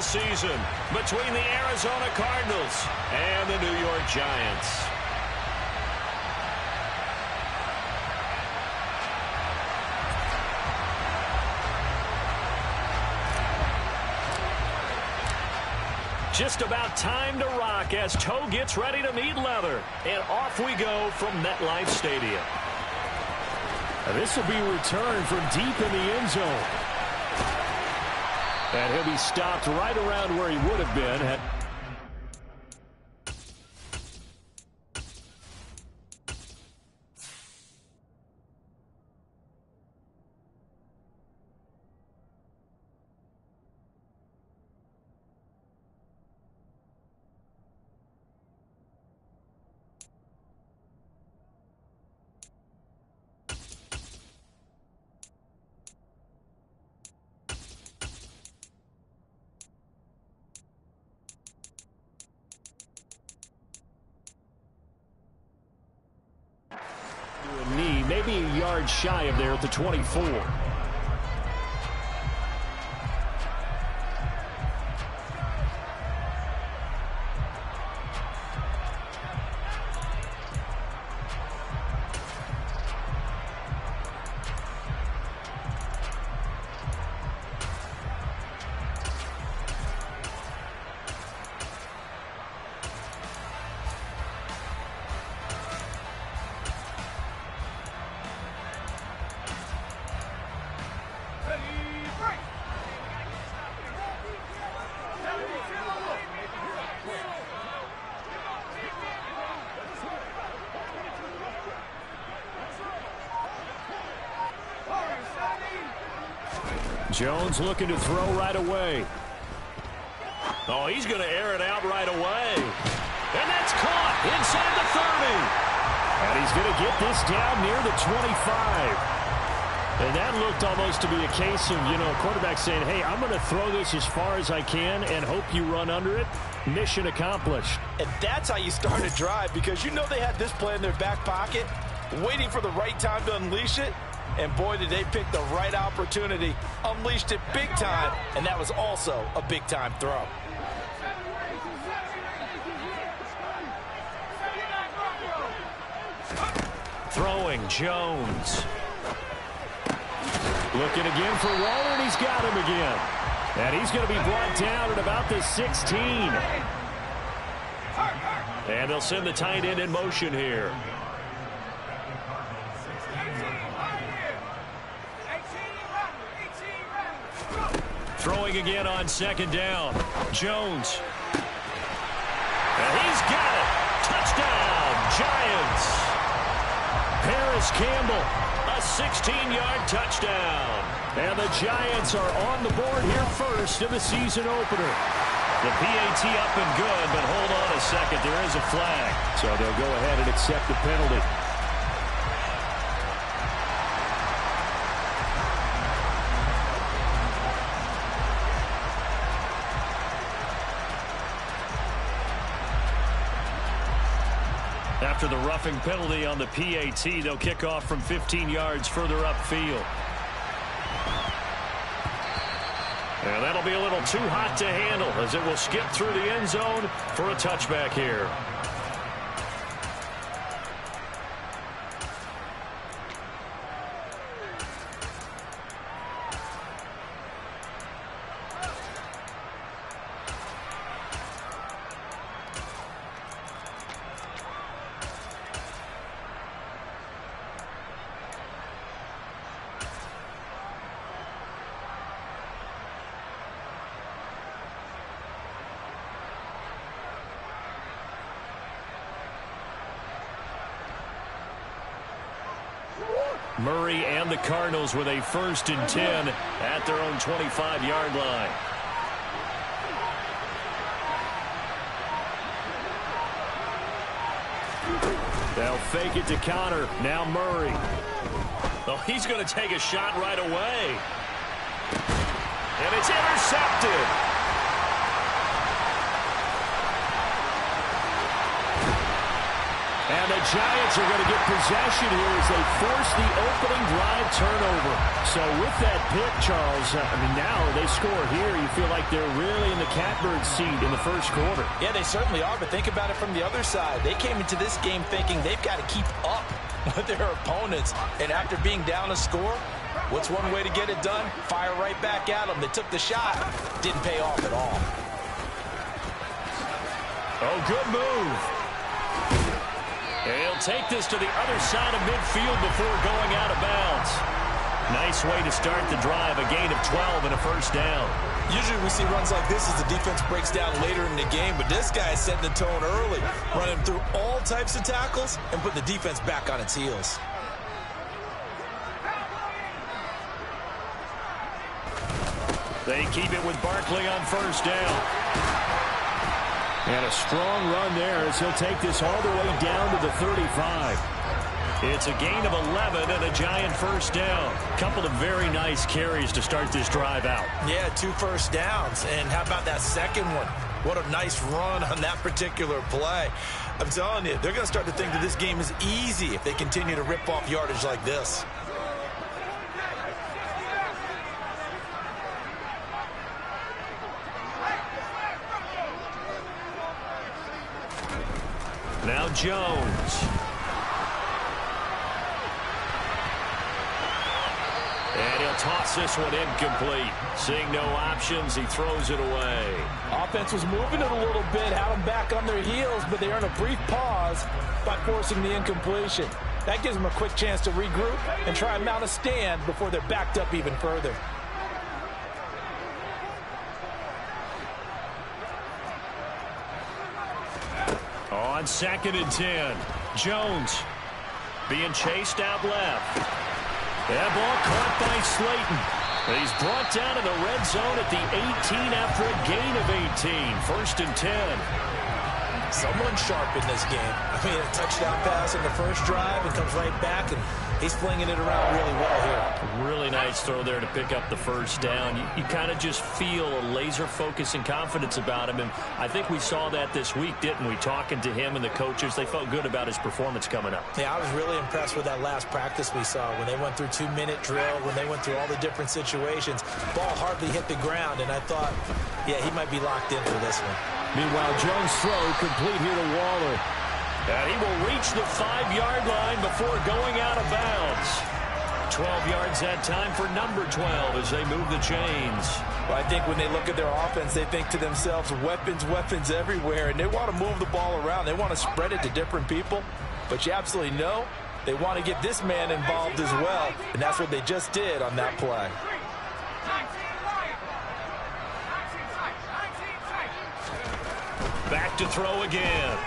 football season between the Arizona Cardinals and the New York Giants. Just about time to rock as toe gets ready to meet leather. And off we go from MetLife Stadium. This will be returned from deep in the end zone. And he'll be stopped right around where he would have been. Knee, maybe a yard shy of there at the 24. Jones looking to throw right away. Oh, he's going to air it out right away. And that's caught inside the 30. And he's going to get this down near the 25. And that looked almost to be a case of, quarterback saying, hey, I'm going to throw this as far as I can and hope you run under it. Mission accomplished. And that's how you start a drive, because they had this play in their back pocket, waiting for the right time to unleash it. And boy, did they pick the right opportunity. Unleashed it big time, and that was also a big-time throw. Throwing, Jones. Looking again for Waller, and he's got him again. And he's going to be brought down at about the 16. And they'll send the tight end in motion here. Throwing again on second down. Jones. And he's got it. Touchdown, Giants. Paris Campbell. A 16-yard touchdown. And the Giants are on the board here first in the season opener. The PAT up and good, but hold on a second. There is a flag. So they'll go ahead and accept the penalty. After the roughing penalty on the PAT, they'll kick off from 15 yards further upfield. And that'll be a little too hot to handle as it will skip through the end zone for a touchback here. Murray and the Cardinals with a 1st and 10 at their own 25-yard line. They'll fake it to Connor. Now Murray. Oh, he's going to take a shot right away. And it's intercepted. And the Giants are going to get possession here as they force the opening drive turnover. So with that pick, Charles, now they score here. You feel like they're really in the catbird seat in the first quarter. Yeah, they certainly are, but think about it from the other side. They came into this game thinking they've got to keep up with their opponents, and after being down a score, what's one way to get it done? Fire right back at them. They took the shot. Didn't pay off at all. Oh, good move. He'll take this to the other side of midfield before going out of bounds. Nice way to start the drive, a gain of 12 and a first down. Usually we see runs like this as the defense breaks down later in the game, but this guy is setting the tone early, running through all types of tackles and putting the defense back on its heels. They keep it with Barkley on first down. And a strong run there as he'll take this all the way down to the 35. It's a gain of 11 and a Giant first down. Couple of very nice carries to start this drive out. Yeah, 2 first downs. And how about that second one? What a nice run on that particular play. I'm telling you, they're going to start to think that this game is easy if they continue to rip off yardage like this. Now Jones. And he'll toss this one incomplete. Seeing no options, he throws it away. Offense was moving it a little bit, had them back on their heels, but they earned a brief pause by forcing the incompletion. That gives them a quick chance to regroup and try and mount a stand before they're backed up even further. On 2nd and 10, Jones being chased out left. That ball caught by Slayton. He's brought down in the red zone at the 18 after a gain of 18. 1st and 10. Someone sharp in this game. I mean, a touchdown pass in the first drive and comes right back, and he's flinging it around really well here. Really nice throw there to pick up the first down. You kind of just feel a laser focus and confidence about him, and I think we saw that this week, didn't we? Talking to him and the coaches, they felt good about his performance coming up. Yeah, I was really impressed with that last practice we saw when they went through 2-minute drill, when they went through all the different situations. Ball hardly hit the ground, and I thought, yeah, he might be locked in for this one. Meanwhile, Jones' throw complete here to Waller. And he will reach the 5-yard line before going out of bounds. 12 yards that time for number 12 as they move the chains. Well, I think when they look at their offense, they think to themselves, weapons, weapons everywhere, and they want to move the ball around. They want to spread it to different people, but you absolutely know they want to get this man involved as well, and that's what they just did on that play. Back to throw again.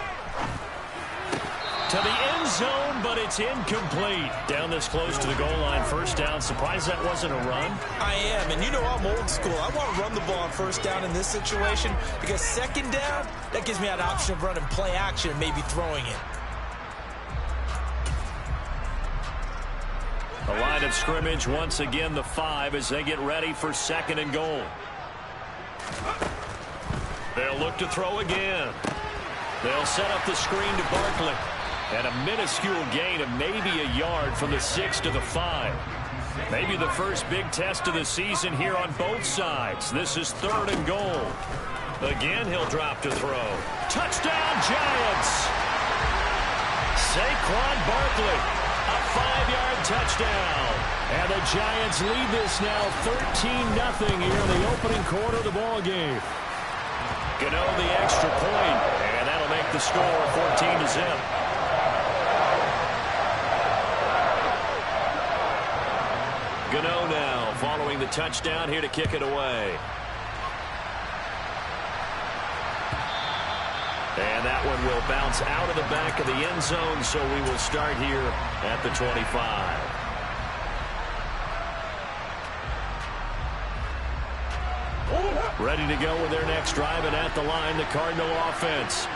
To the end zone, but it's incomplete. Down this close to the goal line, first down. Surprised that wasn't a run? I am, and you know I'm old school. I want to run the ball on first down in this situation because second down, that gives me that option of running play action and maybe throwing it. The line of scrimmage, once again, the 5 as they get ready for 2nd and goal. They'll look to throw again. They'll set up the screen to Barkley. And a minuscule gain of maybe a yard from the 6 to the 5. Maybe the first big test of the season here on both sides. This is 3rd and goal. Again, he'll drop to throw. Touchdown, Giants! Saquon Barkley, a 5-yard touchdown. And the Giants lead this now 13-0 here in the opening quarter of the ball game. Gano the extra point, and that'll make the score 14-0. Gano now following the touchdown here to kick it away. And that one will bounce out of the back of the end zone, so we will start here at the 25. Ready to go with their next drive, and at the line, the Cardinal offense.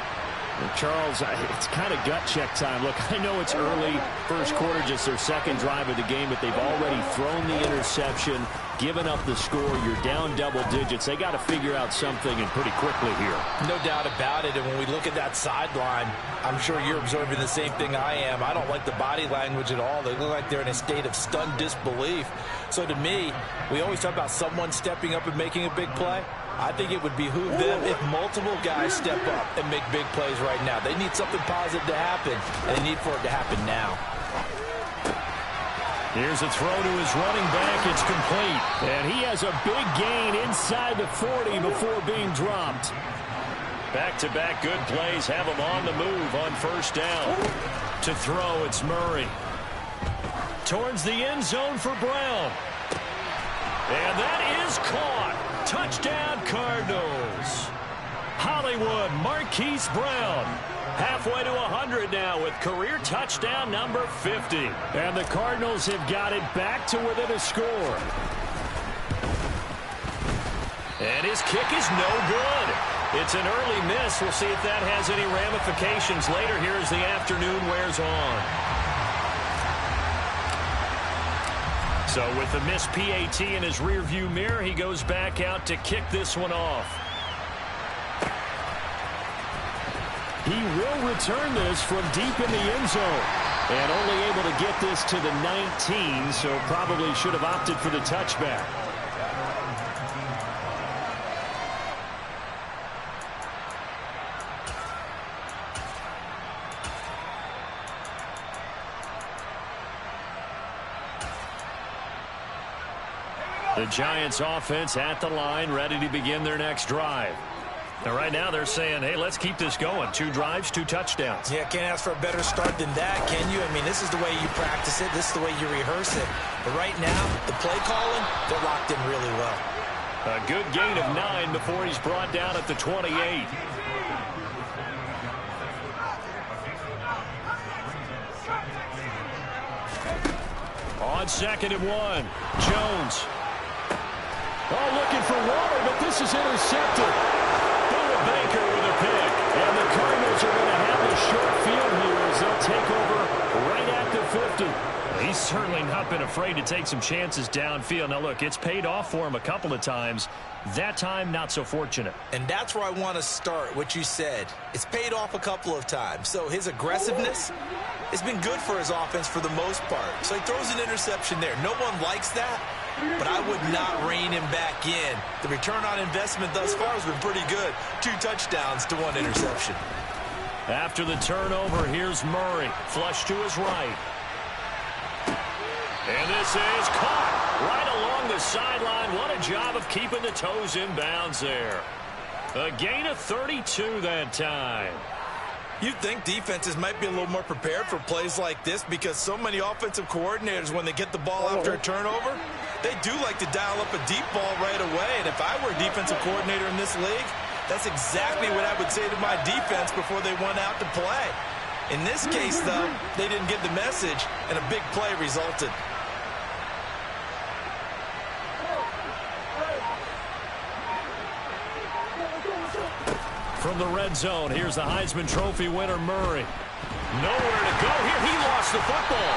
Charles, it's kind of gut check time. Look, I know it's early, first quarter, just their second drive of the game, but they've already thrown the interception, given up the score. You're down double digits. They got to figure out something, and pretty quickly here. No doubt about it. And when we look at that sideline, I'm sure you're observing the same thing I am. I don't like the body language at all. They look like they're in a state of stunned disbelief. So to me, we always talk about someone stepping up and making a big play. I think it would behoove them if multiple guys step up and make big plays right now. They need something positive to happen, and they need for it to happen now. Here's a throw to his running back. It's complete. And he has a big gain inside the 40 before being dropped. Back-to-back good plays have him on the move on first down. To throw, it's Murray. Towards the end zone for Brown. And that is caught. Touchdown, Cardinals. Hollywood, Marquise Brown. Halfway to 100 now with career touchdown number 50. And the Cardinals have got it back to within a score. And his kick is no good. It's an early miss. We'll see if that has any ramifications later here as the afternoon wears on. So with the missed PAT in his rearview mirror, he goes back out to kick this one off. He will return this from deep in the end zone. And only able to get this to the 19, so probably should have opted for the touchback. The Giants offense at the line, ready to begin their next drive. Now, right now, they're saying, hey, let's keep this going. 2 drives, 2 touchdowns. Yeah, can't ask for a better start than that, can you? I mean, this is the way you practice it. This is the way you rehearse it. But right now, the play calling, they're locked in really well. A good gain of 9 before he's brought down at the 28. On 2nd and 1, Jones. Oh, looking for water, but this is intercepted. Baker with a pick. And the Cardinals are going to have the short field here as they'll take over right at the 50. He's certainly not been afraid to take some chances downfield. Now, look, it's paid off for him a couple of times. That time, not so fortunate. And that's where I want to start, what you said. It's paid off a couple of times. So his aggressiveness has been good for his offense for the most part. So he throws an interception there. No one likes that, but I would not rein him back in. The return on investment thus far has been pretty good. 2 touchdowns to 1 interception. After the turnover, here's Murray. Flush to his right. And this is caught right along the sideline. What a job of keeping the toes in bounds there. A gain of 32 that time. You'd think defenses might be a little more prepared for plays like this because so many offensive coordinators, when they get the ball after a turnover, they do like to dial up a deep ball right away. And if I were a defensive coordinator in this league, that's exactly what I would say to my defense before they went out to play. In this case, though, they didn't get the message, and a big play resulted. From the red zone, here's the Heisman Trophy winner, Murray. Nowhere to go here. He lost the football.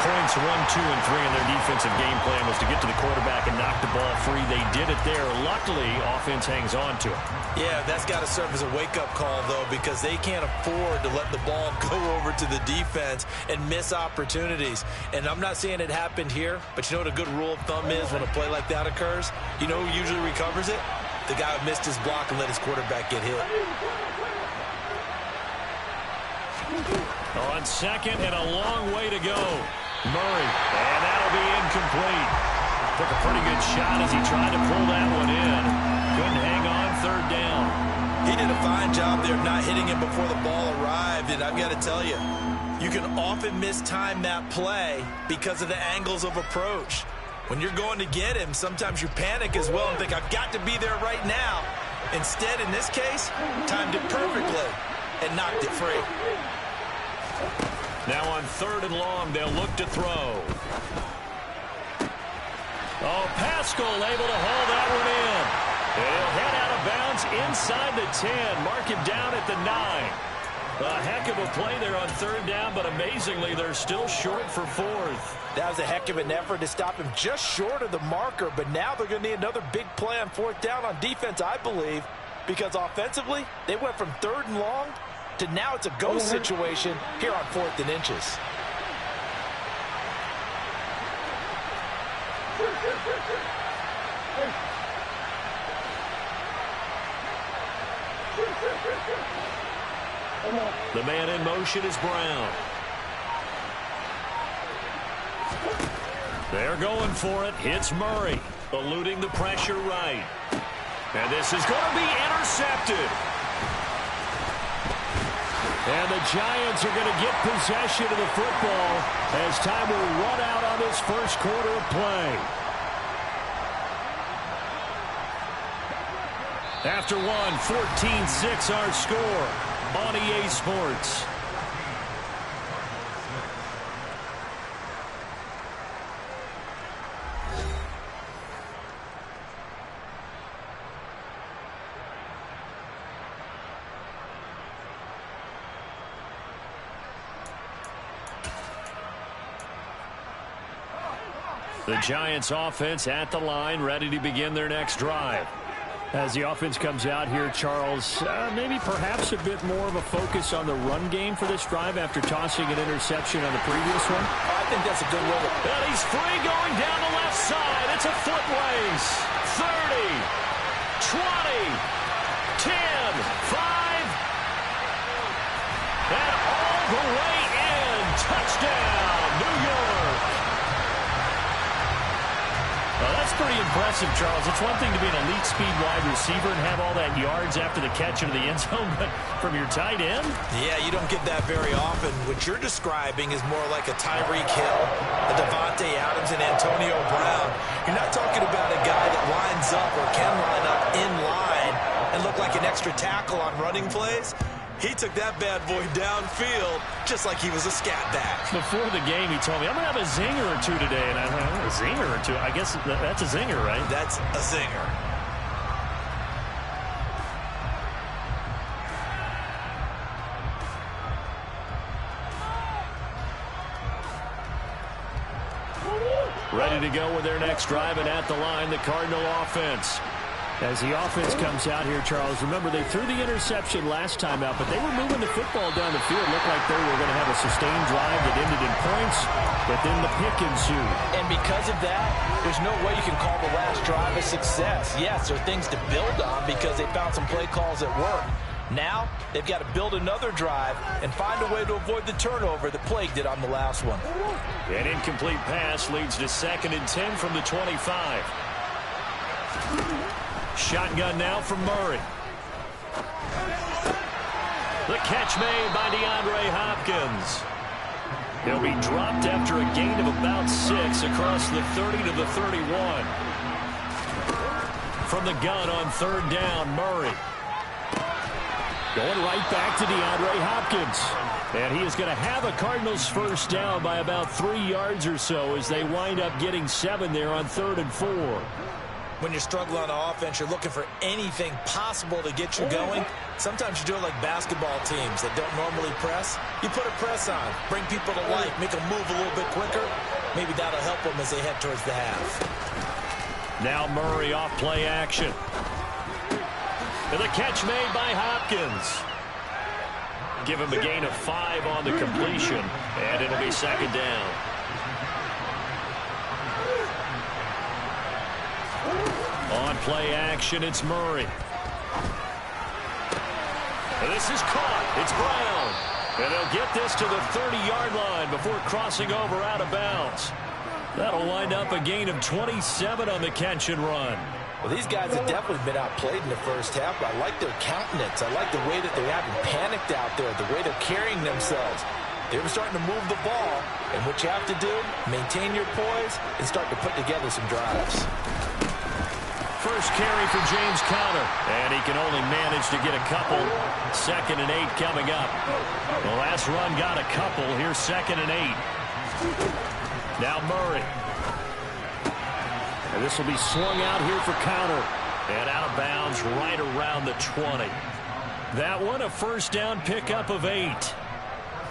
Points 1, 2, and 3 in their defensive game plan was to get to the quarterback and knock the ball free. They did it there. Luckily, offense hangs on to it. Yeah, that's got to serve as a wake-up call, though, because they can't afford to let the ball go over to the defense and miss opportunities. And I'm not saying it happened here, but you know what a good rule of thumb is when a play like that occurs? You know who usually recovers it? The guy who missed his block and let his quarterback get hit. On 2nd and a long way to go. Murray, and that'll be incomplete. Took a pretty good shot as he tried to pull that one in. Couldn't hang on 3rd down. He did a fine job there of not hitting him before the ball arrived, and I've got to tell you, you can often mistime that play because of the angles of approach. When you're going to get him, sometimes you panic as well and think, I've got to be there right now. Instead, in this case, timed it perfectly and knocked it free. Now on 3rd and long, they'll look to throw. Oh, Pascal able to haul that one in. He'll head out of bounds yards inside the 10. Mark him down at the 9. A heck of a play there on third down, but amazingly, they're still short for fourth. That was a heck of an effort to stop him just short of the marker, but now they're going to need another big play on fourth down on defense, I believe, because offensively, they went from third and long to now it's a go situation here on 4th and inches. The man in motion is Brown. They're going for it. Hits Murray, eluding the pressure right. And this is going to be intercepted. And the Giants are going to get possession of the football as time will run out on this first quarter of play. After one, 14-6 our score on EA Sports. The Giants offense at the line, ready to begin their next drive. As the offense comes out here, Charles, maybe perhaps a bit more of a focus on the run game for this drive after tossing an interception on the previous one. I think that's a good way. And he's free going down the left side. It's a foot race. 30, 20, 10, 5, and all the way in. Touchdown, New York. Well, that's pretty impressive, Charles. It's one thing to be an elite speed wide receiver and have all that yards after the catch into the end zone, but from your tight end? Yeah, you don't get that very often. What you're describing is more like a Tyreek Hill, a Devontae Adams, and Antonio Brown. You're not talking about a guy that lines up or can line up in line and look like an extra tackle on running plays. He took that bad boy downfield just like he was a scat back. Before the game, he told me, I'm going to have a zinger or two today. And I thought, a zinger or two? I guess that's a zinger, right? That's a zinger. Ready to go with their next drive, and at the line, the Cardinal offense. As the offense comes out here, Charles, remember they threw the interception last time out, but they were moving the football down the field. Looked like they were going to have a sustained drive that ended in points, but then the pick ensued. And because of that, there's no way you can call the last drive a success. Yes, there are things to build on because they found some play calls that work. Now, they've got to build another drive and find a way to avoid the turnover that plagued it on the last one. An incomplete pass leads to 2nd and 10 from the 25. Shotgun now from Murray. The catch made by DeAndre Hopkins. He'll be dropped after a gain of about 6 across the 30 to the 31. From the gun on third down, Murray. Going right back to DeAndre Hopkins. And he is going to have a Cardinals first down by about 3 yards or so as they wind up getting 7 there on 3rd and 4. When you're struggling on offense, you're looking for anything possible to get you going. Sometimes you do it like basketball teams that don't normally press. You put a press on, bring people to life, make them move a little bit quicker. Maybe that'll help them as they head towards the half. Now Murray off play action. And the catch made by Hopkins. Give him a gain of 5 on the completion, and it'll be 2nd down. On play action, it's Murray. And this is caught. It's Brown. And they'll get this to the 30-yard line before crossing over out of bounds. That'll wind up a gain of 27 on the catch and run. Well, these guys have definitely been outplayed in the first half, but I like their countenance. I like the way that they haven't panicked out there, the way they're carrying themselves. They were starting to move the ball, and what you have to do, maintain your poise and start to put together some drives. First carry for James Conner, and he can only manage to get a couple. 2nd and 8 coming up. The last run got a couple. Here's 2nd and 8. Now Murray. And this will be swung out here for Conner. And out of bounds right around the 20. That one, a first down pickup of 8.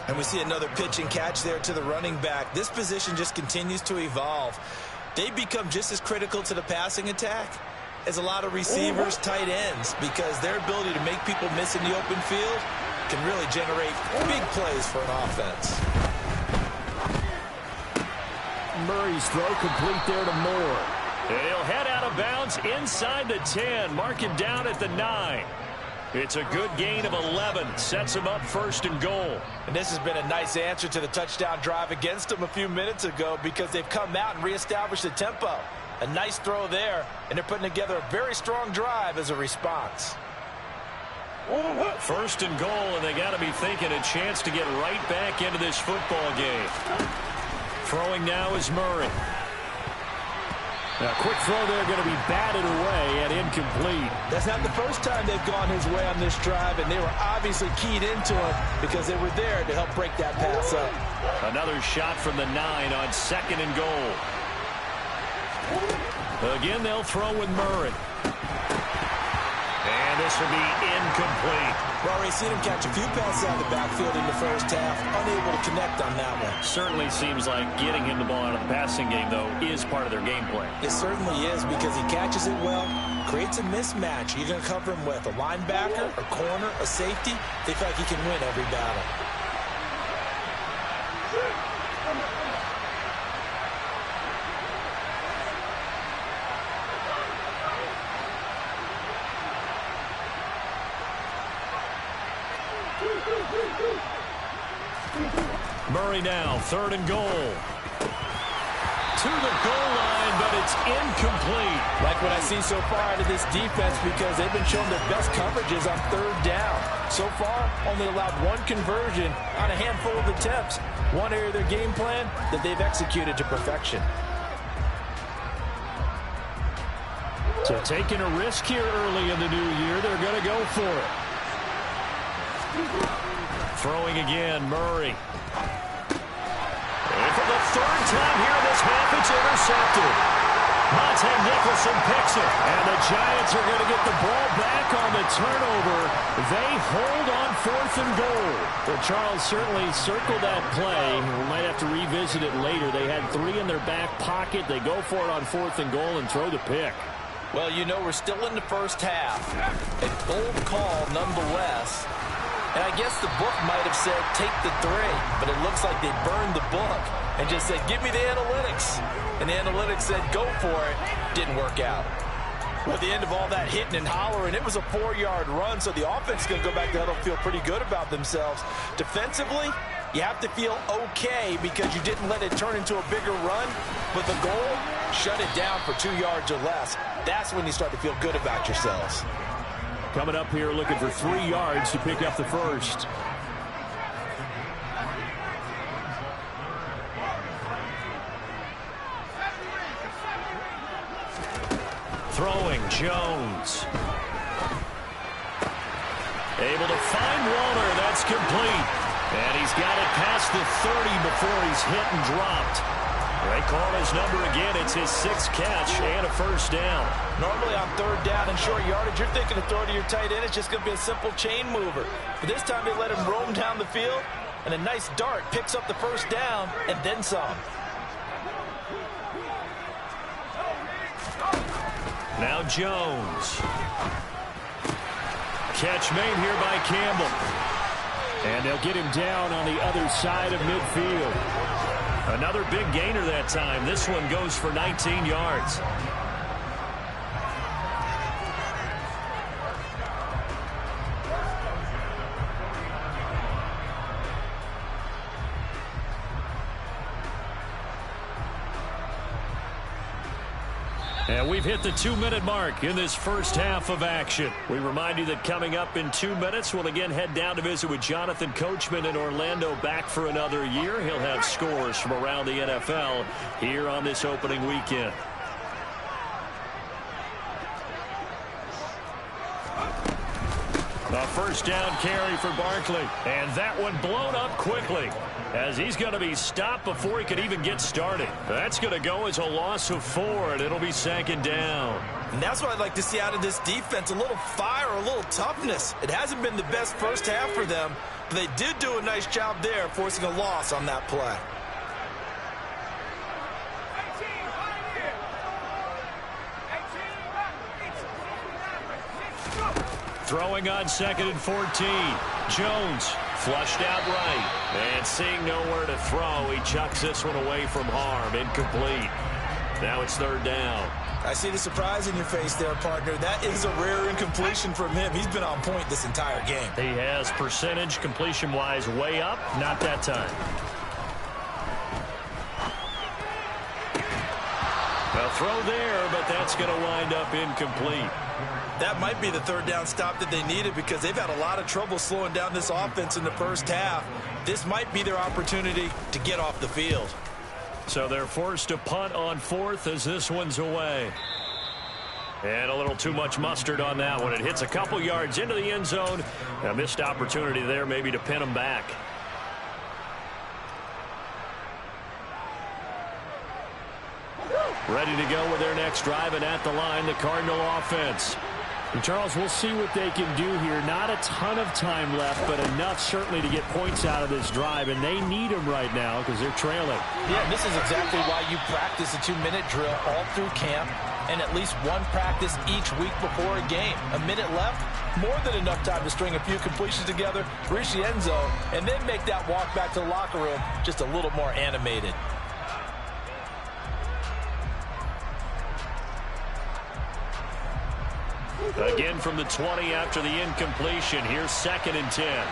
And we see another pitch and catch there to the running back. This position just continues to evolve. They become just as critical to the passing attack as a lot of receivers, tight ends, because their ability to make people miss in the open field can really generate big plays for an offense. Murray's throw complete there to Moore. And he'll head out of bounds inside the 10. Mark it down at the 9. It's a good gain of 11. Sets him up first and goal. And this has been a nice answer to the touchdown drive against them a few minutes ago because they've come out and reestablished the tempo. A nice throw there, and they're putting together a very strong drive as a response. First and goal, and they got to be thinking a chance to get right back into this football game. Throwing now is Murray. A quick throw there going to be batted away and incomplete. That's not the first time they've gone his way on this drive, and they were obviously keyed into him because they were there to help break that pass up. Another shot from the 9 on second and goal. Again, they'll throw with Murray. And this will be incomplete. We've already seen him catch a few passes out of the backfield in the first half, unable to connect on that one. Certainly seems like getting him the ball out of the passing game, though, is part of their game plan. It certainly is because he catches it well, creates a mismatch. You're going to cover him with a linebacker, a corner, a safety. They feel like he can win every battle. Murray now, third and goal. To the goal line, but it's incomplete. Like what I see so far out of this defense because they've been showing their best coverages on third down. So far, only allowed one conversion on a handful of attempts. One area of their game plan that they've executed to perfection. So taking a risk here early in the new year, they're going to go for it. Throwing again, Murray. And for the third time here in this half, it's intercepted. Monte Nicholson picks it. And the Giants are going to get the ball back on the turnover. They hold on fourth and goal. Well, Charles certainly circled that play. We might have to revisit it later. They had 3 in their back pocket. They go for it on fourth and goal and throw the pick. Well, you know, we're still in the first half. A bold call nonetheless. And I guess the book might have said, take the 3. But it looks like they burned the book and just said, give me the analytics. And the analytics said, go for it. Didn't work out. Well, at the end of all that hitting and hollering, it was a 4-yard run. So the offense is going to go back to huddle, feel pretty good about themselves. Defensively, you have to feel okay because you didn't let it turn into a bigger run. But the goal, shut it down for 2 yards or less. That's when you start to feel good about yourselves. Coming up here looking for 3 yards to pick up the first. Throwing, Jones. Able to find Waller. That's complete. And he's got it past the 30 before he's hit and dropped. They call his number again. It's his 6th catch and a first down. Normally on third down and short yardage, you're thinking to throw to your tight end. It's just going to be a simple chain mover. But this time they let him roam down the field, and a nice dart picks up the first down and then some. Now Jones. Catch made here by Campbell. And they'll get him down on the other side of midfield. Another big gainer that time. This one goes for 19 yards. And we've hit the 2-minute mark in this first half of action. We remind you that coming up in 2 minutes, we'll again head down to visit with Jonathan Coachman in Orlando, back for another year. He'll have scores from around the NFL here on this opening weekend. A first down carry for Barkley. And that one blown up quickly. as he's going to be stopped before he could even get started. That's going to go as a loss of 4, and it'll be 2nd down. And that's what I'd like to see out of this defense, a little fire, a little toughness. It hasn't been the best first half for them, but they did do a nice job there, forcing a loss on that play. Throwing on 2nd and 14. Jones flushed out right. And seeing nowhere to throw, he chucks this one away from harm. Incomplete. Now it's 3rd down. I see the surprise in your face there, partner. That is a rare incompletion from him. He's been on point this entire game. He has percentage completion-wise way up. Not that time. A throw there, but that's going to wind up incomplete. That might be the 3rd down stop that they needed because they've had a lot of trouble slowing down this offense in the first half. This might be their opportunity to get off the field. So they're forced to punt on 4th as this one's away. And a little too much mustard on that one. It hits a couple yards into the end zone. A missed opportunity there maybe to pin them back. Ready to go with their next drive, and at the line, the Cardinal offense. And Charles, we'll see what they can do here. Not a ton of time left, but enough certainly to get points out of this drive, and they need them right now because they're trailing. Yeah, this is exactly why you practice a 2-minute drill all through camp and at least one practice each week before a game. A minute left, more than enough time to string a few completions together, reach the end zone, and then make that walk back to the locker room just a little more animated. Again from the 20 after the incompletion. Here's 2nd and 10.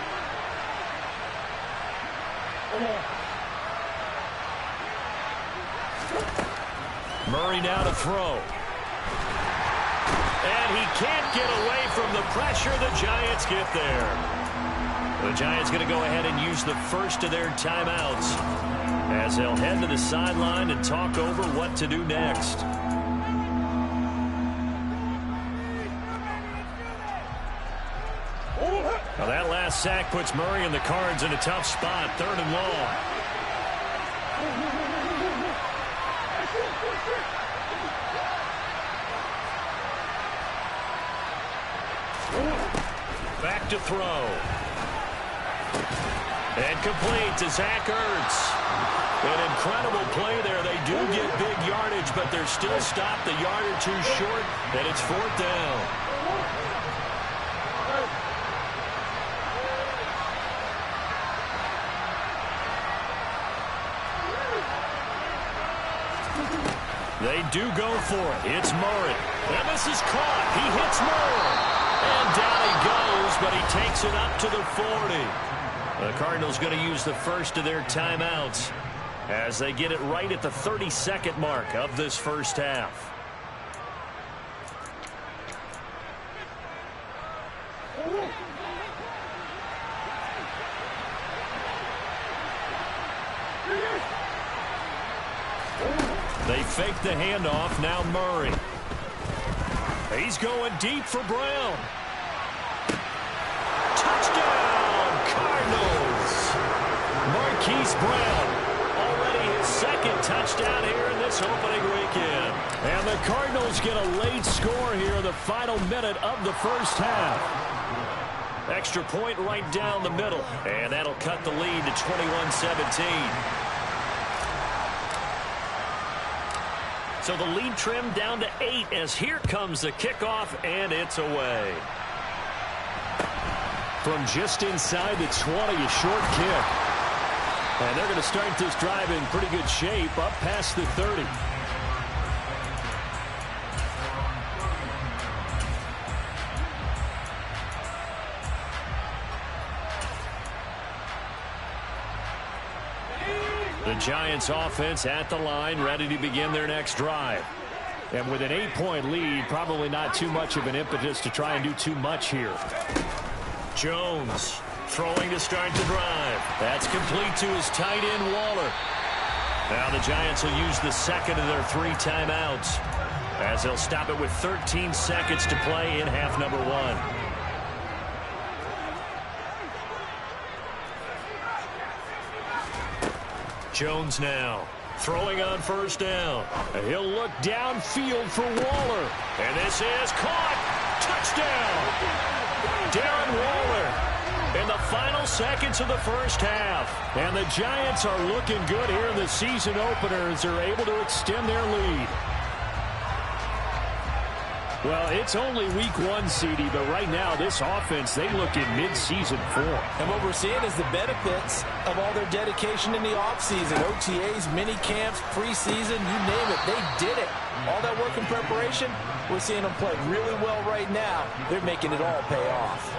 Murray now to throw. And he can't get away from the pressure. The Giants get there. The Giants going to go ahead and use the first of their timeouts as they'll head to the sideline and talk over what to do next. Now that last sack puts Murray and the Cards in a tough spot. 3rd and long. Back to throw. And complete to Zach Ertz. An incredible play there. They do get big yardage, but they're still stopped a yard or two short, and it's 4th down. They do go for it. It's Murray. And this is caught. He hits Moore. And down he goes, but he takes it up to the 40. The Cardinals going to use the first of their timeouts as they get it right at the 32nd mark of this first half. They fake the handoff. Now Murray. He's going deep for Brown. Touchdown, Cardinals. Marquise Brown. Already his 2nd touchdown here in this opening weekend. And the Cardinals get a late score here in the final minute of the first half. Extra point right down the middle. And that'll cut the lead to 21-17. So the lead trimmed down to 8 as here comes the kickoff, and it's away. From just inside the 20, a short kick. And they're going to start this drive in pretty good shape, up past the 30. The Giants offense at the line, ready to begin their next drive. And with an 8-point lead, probably not too much of an impetus to try and do too much here. Jones throwing to start the drive. That's complete to his tight end, Waller. Now the Giants will use the 2nd of their 3 timeouts as they'll stop it with 13 seconds to play in half number 1. Jones now. Throwing on first down. He'll look downfield for Waller. And this is caught. Touchdown. Darren Waller in the final seconds of the first half. And the Giants are looking good here in the season opener as they're able to extend their lead. Well, it's only week 1, CD, but right now this offense, they look in mid-season form. And what we're seeing is the benefits of all their dedication in the offseason. OTAs, mini camps, preseason, you name it, they did it. All that work in preparation, we're seeing them play really well right now. They're making it all pay off.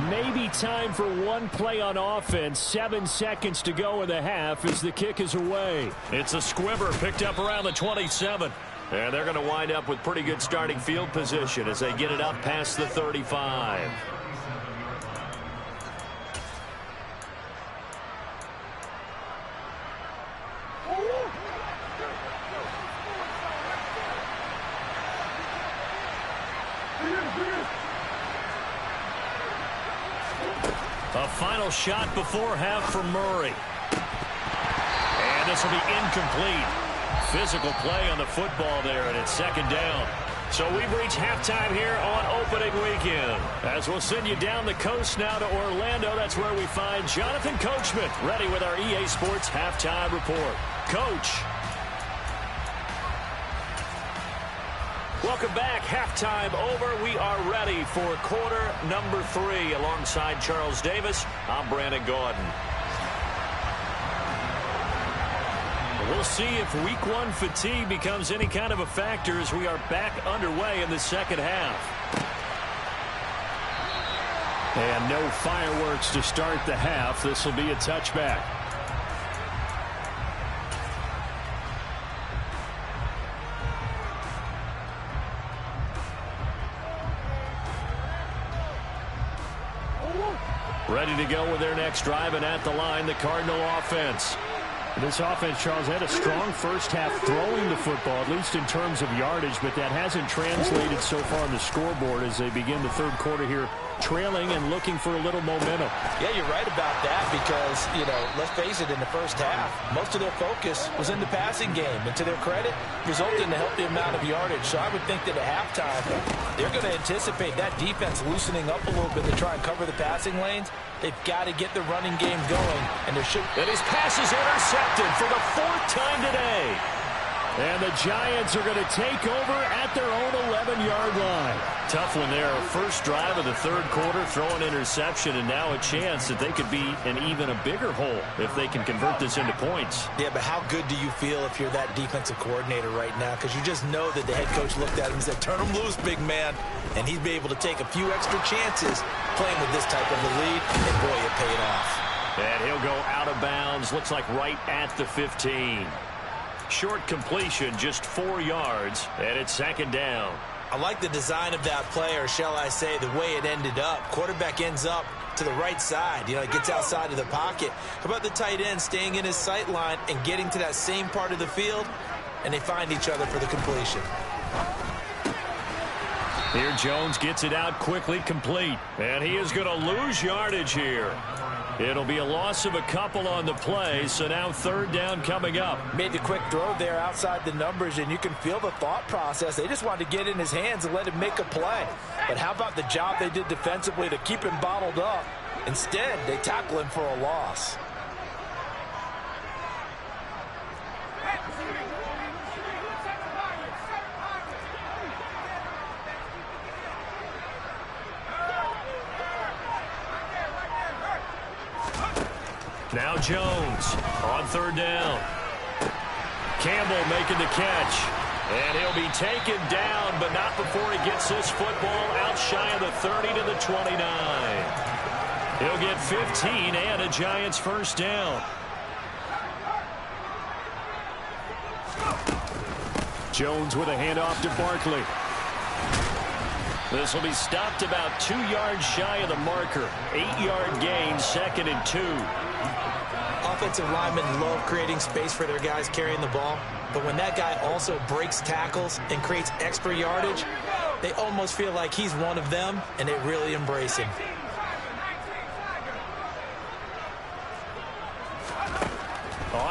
Maybe time for one play on offense. 7 seconds to go in the half as the kick is away. It's a squibber picked up around the 27. And they're going to wind up with pretty good starting field position as they get it up past the 35. A final shot before half from Murray. And this will be incomplete. Physical play on the football there, and it's second down. So we've reached halftime here on opening weekend. As we'll send you down the coast now to Orlando, that's where we find Jonathan Coachman ready with our EA Sports halftime report. Coach. Welcome back. Halftime over. We are ready for quarter number 3 alongside Charles Davis. I'm Brandon Gaudin. We'll see if week 1 fatigue becomes any kind of a factor as we are back underway in the second half. And no fireworks to start the half. This will be a touchback. Ready to go with their next drive, and at the line, the Cardinal offense. This offense, Charles, had a strong first half throwing the football, at least in terms of yardage, but that hasn't translated so far on the scoreboard as they begin the third quarter here, trailing and looking for a little momentum. Yeah, you're right about that because, let's face it, in the first half, most of their focus was in the passing game. And to their credit, resulted in a healthy amount of yardage. So I would think that at halftime, they're going to anticipate that defense loosening up a little bit to try and cover the passing lanes. They've got to get the running game going, and there should. And his pass is intercepted for the 4th time today. And the Giants are going to take over at their own 11-yard line. Tough one there. First drive of the third quarter, throw an interception, and now a chance that they could be in even a bigger hole if they can convert this into points. Yeah, but how good do you feel if you're that defensive coordinator right now? Because you just know that the head coach looked at him and said, turn him loose, big man. And he'd be able to take a few extra chances playing with this type of a lead, and boy, it paid off. And he'll go out of bounds, looks like right at the 15. Short completion, just 4 yards, and it's second down. I like the design of that play, or shall I say the way it ended up. Quarterback ends up to the right side. It gets outside of the pocket. How about the tight end staying in his sight line and getting to that same part of the field, and they find each other for the completion. Here Jones gets it out quickly, complete. And he is going to lose yardage here. It'll be a loss of a couple on the play, so now third down coming up. Made the quick throw there outside the numbers, and you can feel the thought process. They just wanted to get in his hands and let him make a play. But how about the job they did defensively to keep him bottled up? Instead, they tackle him for a loss. Now Jones on third down. Campbell making the catch. And he'll be taken down, but not before he gets this football out shy of the 30 to the 29. He'll get 15 and a Giants first down. Jones with a handoff to Barkley. This will be stopped about 2 yards shy of the marker. 8-yard gain, 2nd and 2. Offensive linemen love creating space for their guys carrying the ball, but when that guy also breaks tackles and creates extra yardage, they almost feel like he's one of them, and they really embrace him.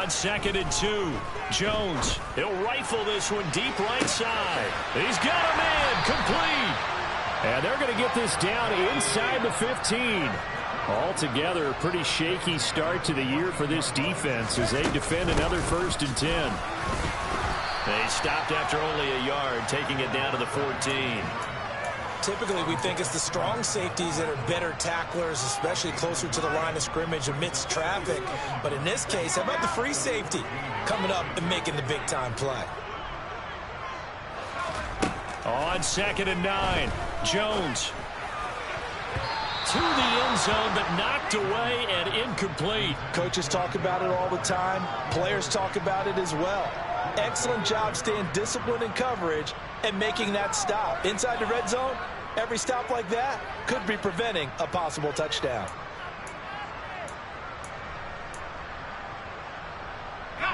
On 2nd and 2, Jones. He'll rifle this one deep right side. He's got him in, complete. And they're going to get this down inside the 15. Altogether, a pretty shaky start to the year for this defense as they defend another 1st and 10. They stopped after only a yard, taking it down to the 14. Typically, we think it's the strong safeties that are better tacklers, especially closer to the line of scrimmage amidst traffic. But in this case, how about the free safety coming up and making the big-time play? On 2nd and 9, Jones. To the end zone, but knocked away and incomplete. Coaches talk about it all the time. Players talk about it as well. Excellent job staying disciplined in coverage and making that stop. Inside the red zone, every stop like that could be preventing a possible touchdown.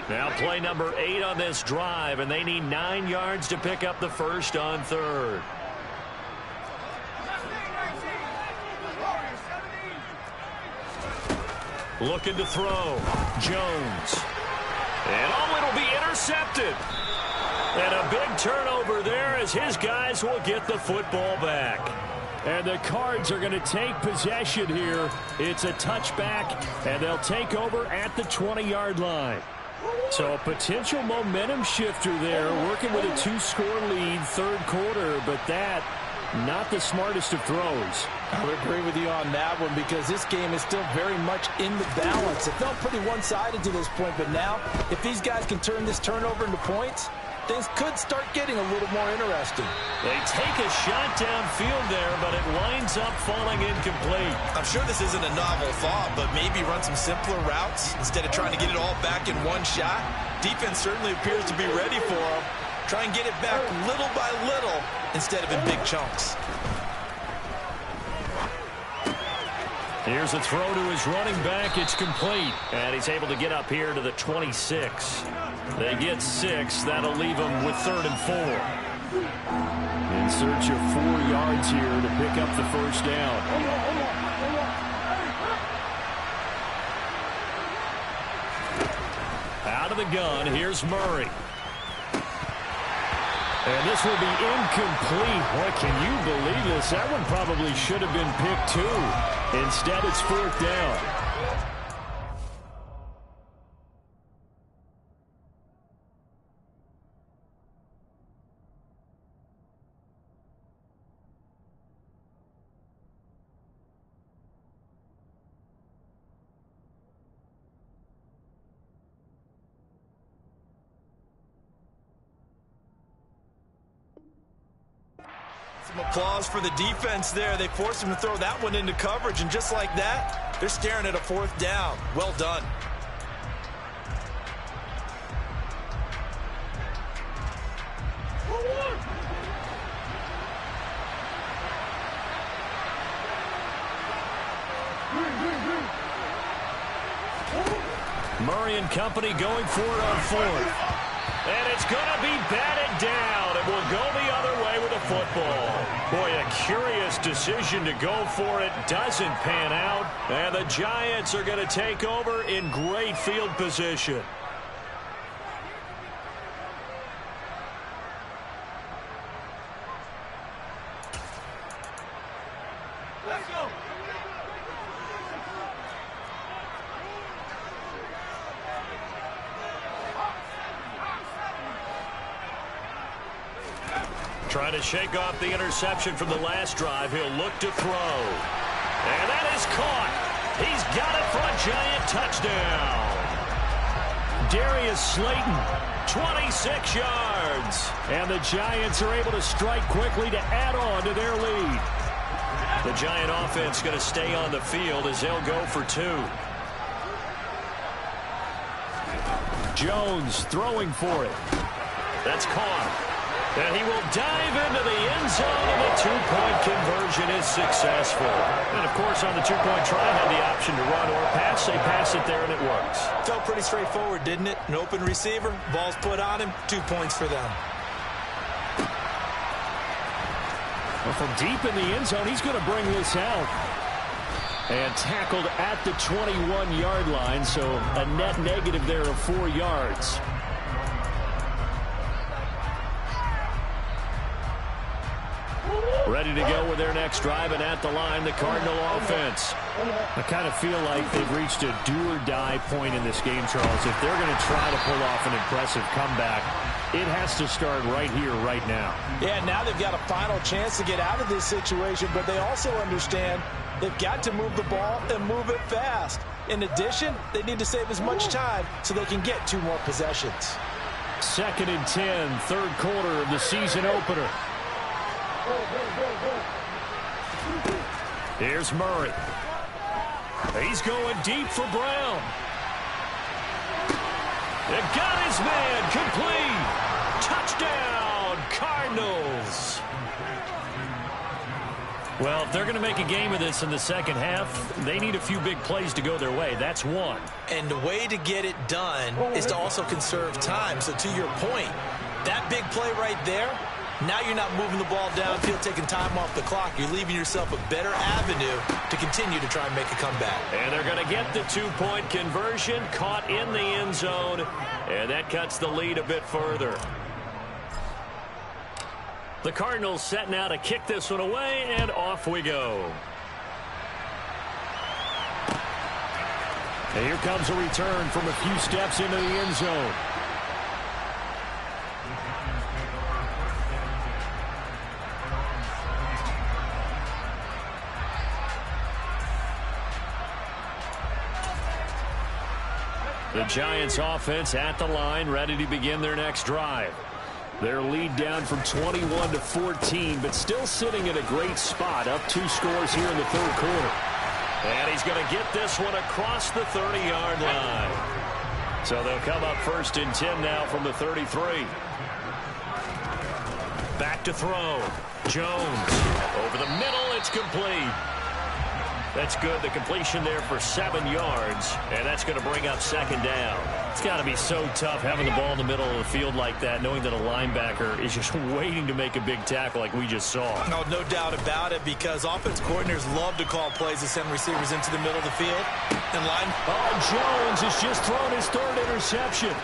Now play number 8 on this drive, and they need 9 yards to pick up the first on 3rd. Looking to throw. Jones. And it'll be intercepted. And a big turnover there as his guys will get the football back. And the Cards are going to take possession here. It's a touchback, and they'll take over at the 20-yard line. So a potential momentum shifter there, working with a 2-score lead, 3rd quarter, but that, not the smartest of throws. I would agree with you on that one because this game is still very much in the balance. It felt pretty one-sided to this point, but now if these guys can turn this turnover into points, things could start getting a little more interesting. They take a shot downfield there, but it winds up falling incomplete. I'm sure this isn't a novel thought, but maybe run some simpler routes instead of trying to get it all back in one shot. Defense certainly appears to be ready for them. Try and get it back little by little instead of in big chunks. Here's a throw to his running back. It's complete. And he's able to get up here to the 26. They get 6. That'll leave them with 3rd and 4. In search of 4 yards here to pick up the first down. Out of the gun, here's Murray. And this will be incomplete. Boy, can you believe this? That one probably should have been picked too. Instead, it's 4th down. Some applause for the defense there. They forced him to throw that one into coverage, and just like that, they're staring at a 4th down. Well done. Murray and company going for it on 4th. And it's going to be batted down. It will go the other way with a football. Boy, a curious decision to go for it. Doesn't pan out. And the Giants are going to take over in great field position. Let's go. Trying to shake off the interception from the last drive. He'll look to throw. And that is caught. He's got it for a Giant touchdown. Darius Slayton, 26 yards. And the Giants are able to strike quickly to add on to their lead. The Giant offense going to stay on the field as they'll go for 2. Jones throwing for it. That's caught. And he will dive into the end zone, and the 2-point conversion is successful. And, of course, on the 2-point try, had the option to run or pass. They pass it there, and it works. Felt pretty straightforward, didn't it? An open receiver, ball's put on him, 2 points for them. Well, from deep in the end zone, he's going to bring this out. And tackled at the 21-yard line, so a net negative there of 4 yards. Ready to go with their next drive, and at the line, the Cardinal offense. I kind of feel like they've reached a do-or-die point in this game, Charles. If they're going to try to pull off an impressive comeback, it has to start right here, right now. Yeah, now they've got a final chance to get out of this situation, but they also understand they've got to move the ball and move it fast. In addition, they need to save as much time so they can get 2 more possessions. 2nd and 10, third quarter of the season opener. Here's Murray. He's going deep for Brown. They got his man complete. Touchdown, Cardinals. Well, if they're going to make a game of this in the second half, they need a few big plays to go their way. That's one. And the way to get it done is to also conserve time. So to your point, that big play right there, now you're not moving the ball downfield, taking time off the clock. You're leaving yourself a better avenue to continue to try and make a comeback. And they're going to get the 2-point conversion, caught in the end zone, and that cuts the lead a bit further. The Cardinals set now to kick this one away, and off we go. And here comes a return from a few steps into the end zone. The Giants offense at the line, ready to begin their next drive. Their lead down from 21 to 14, but still sitting in a great spot, up 2 scores here in the third quarter. And he's going to get this one across the 30-yard line. So they'll come up 1st and 10 now from the 33. Back to throw. Jones over the middle. It's complete. That's good. The completion there for 7 yards, and that's going to bring up 2nd down. It's got to be so tough having the ball in the middle of the field like that, knowing that a linebacker is just waiting to make a big tackle like we just saw. No doubt about it, because offense coordinators love to call plays to send receivers into the middle of the field. And line. Jones has just thrown his 3rd interception.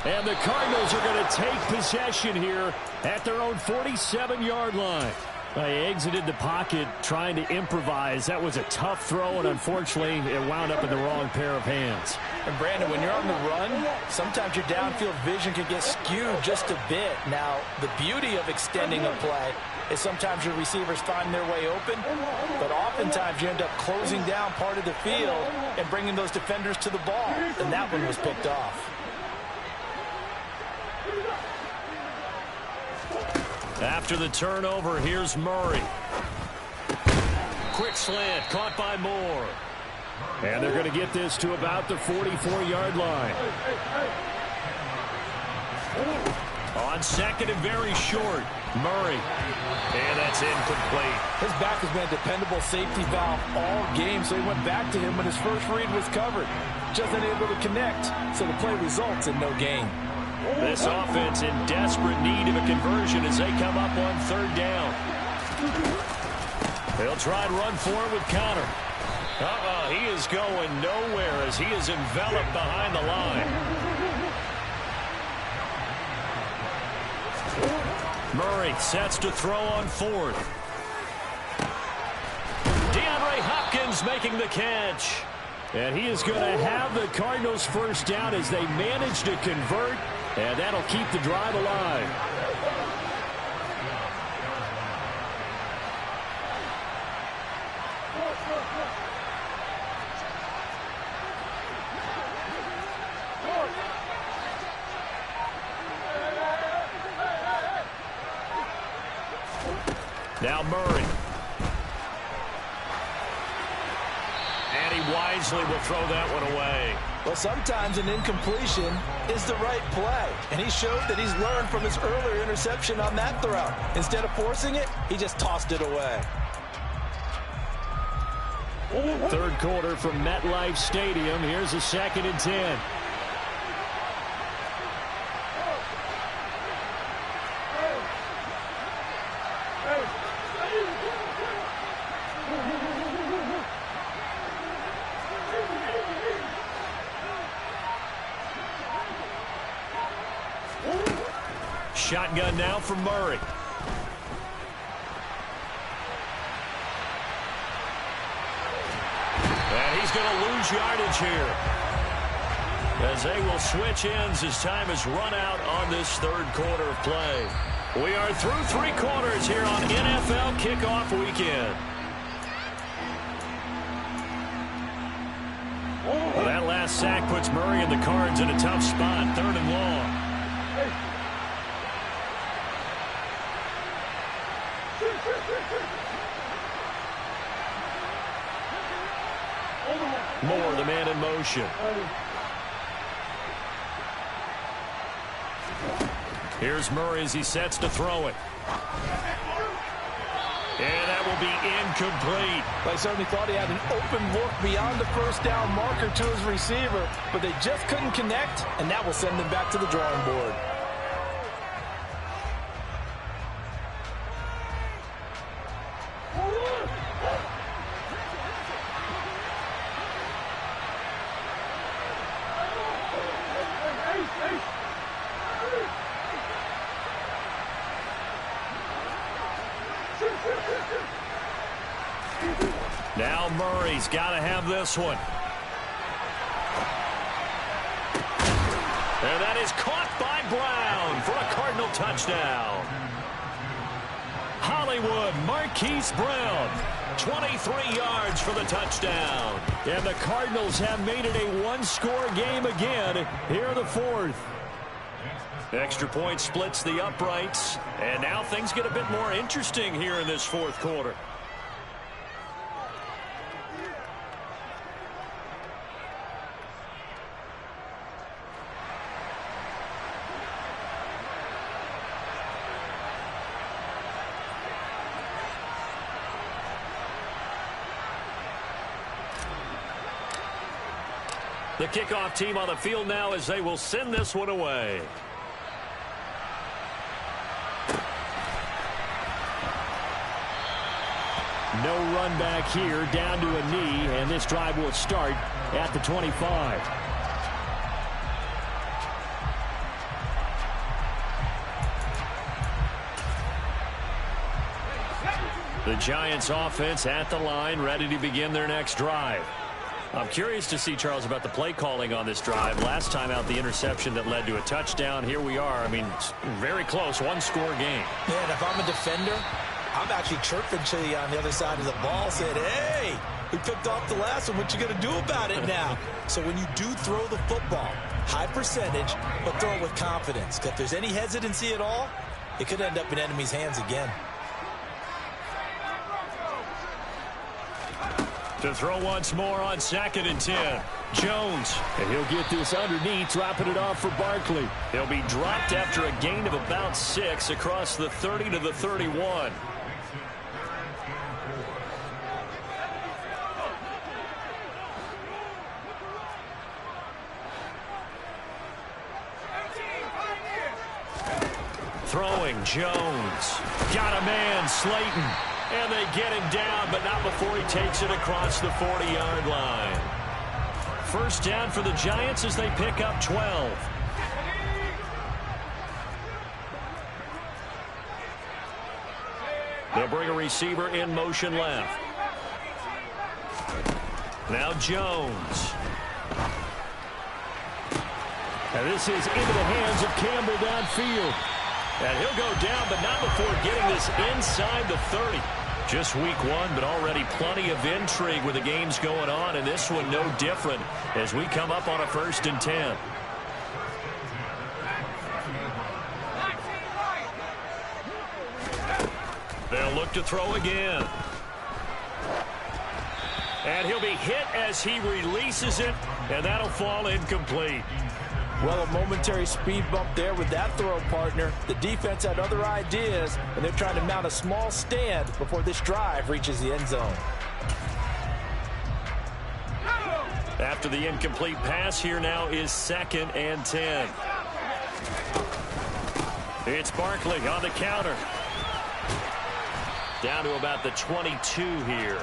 And the Cardinals are going to take possession here at their own 47-yard line. They exited the pocket trying to improvise. That was a tough throw, and unfortunately, it wound up in the wrong pair of hands. And Brandon, when you're on the run, sometimes your downfield vision can get skewed just a bit. Now, the beauty of extending a play is sometimes your receivers find their way open, but oftentimes you end up closing down part of the field and bringing those defenders to the ball, and that one was picked off. After the turnover, here's Murray. Quick slant, caught by Moore. And they're going to get this to about the 44-yard line. On 2nd and very short, Murray. And that's incomplete. His back has been a dependable safety valve all game, so he went back to him when his first read was covered. Just unable to connect, so the play results in no gain. This offense in desperate need of a conversion as they come up on 3rd down. They'll try and run for it with Connor. He is going nowhere as he is enveloped behind the line. Murray sets to throw on 4th. DeAndre Hopkins making the catch. And he is going to have the Cardinals 1st down as they manage to convert, and that'll keep the drive alive. Now Murray. And he wisely will throw that one away. Well, sometimes an incompletion is the right play. And he showed that he's learned from his earlier interception on that throw. Instead of forcing it, he just tossed it away. Third quarter from MetLife Stadium. Here's a 2nd and 10. shotgun now from Murray. And he's going to lose yardage here, as they will switch ends as time has run out on this third quarter of play. We are through 3 quarters here on NFL Kickoff Weekend. Well, that last sack puts Murray and the Cards in a tough spot, 3rd and long. Moore, the man in motion. Here's Murray as he sets to throw it. And that will be incomplete. I certainly thought he had an open look beyond the first down marker to his receiver, but they just couldn't connect, and that will send them back to the drawing board. Now Murray's got to have this one. And that is caught by Brown for a Cardinal touchdown. Hollywood Marquise Brown, 23 yards for the touchdown. And the Cardinals have made it a one-score game again here in the 4th. Extra point splits the uprights, and now things get a bit more interesting here in this 4th quarter. The kickoff team on the field now as they will send this one away. No run back here, down to a knee, and this drive will start at the 25. The Giants offense at the line, ready to begin their next drive. I'm curious to see, Charles, about the play calling on this drive. Last time out, the interception that led to a touchdown. Here we are. I mean, very close, one-score game. Yeah, and if I'm a defender, I'm actually chirping to you on the other side of the ball, saying, hey, we picked off the last one. What you going to do about it now? So when you do throw the football, high percentage, but throw it with confidence. If there's any hesitancy at all, it could end up in enemy's hands again. To throw once more on 2nd and 10. Jones. And he'll get this underneath, dropping it off for Barkley. He'll be dropped after a gain of about 6 across the 30 to the 31. Throwing, Jones. Got a man, Slayton. And they get him down, but not before he takes it across the 40-yard line. First down for the Giants as they pick up 12. They'll bring a receiver in motion left. Now Jones. And this is into the hands of Campbell downfield. And he'll go down, but not before getting this inside the 30. Just week 1, but already plenty of intrigue with the games going on, and this one no different as we come up on a 1st and 10. They'll look to throw again. And he'll be hit as he releases it, and that'll fall incomplete. Well, a momentary speed bump there with that throw, partner. The defense had other ideas, and they're trying to mount a small stand before this drive reaches the end zone. After the incomplete pass, here now is 2nd and 10. It's Barkley on the counter. Down to about the 22 here.